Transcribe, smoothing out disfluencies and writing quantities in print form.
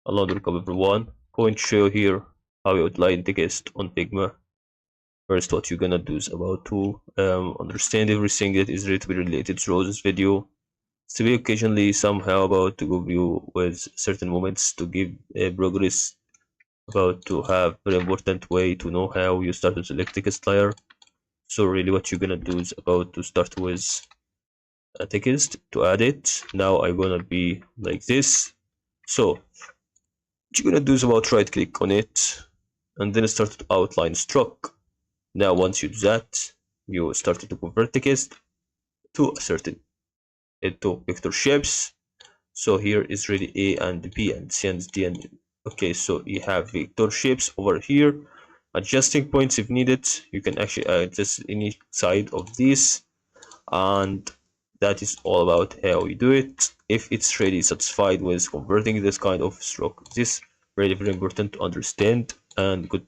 Hello, welcome everyone. Going to show here how you outline text on Figma. First, what you're gonna do is about to understand everything that is related through this video. To be occasionally somehow about to give you with certain moments to give progress about to have very important way to know how you start to select text layer. So really what you're gonna do is about to start with a text to add it. Now I'm gonna be like this. So what you're gonna do is about right click on it and then start to outline stroke. Now once you do that, you start to convert text to a certain into vector shapes. So here is really A and B and C and D and okay, so you have vector shapes over here. Adjusting points if needed. You can actually adjust any side of this, and that is all about how you do it. If it's really satisfied with converting this kind of stroke, this really very important to understand. And goodbye.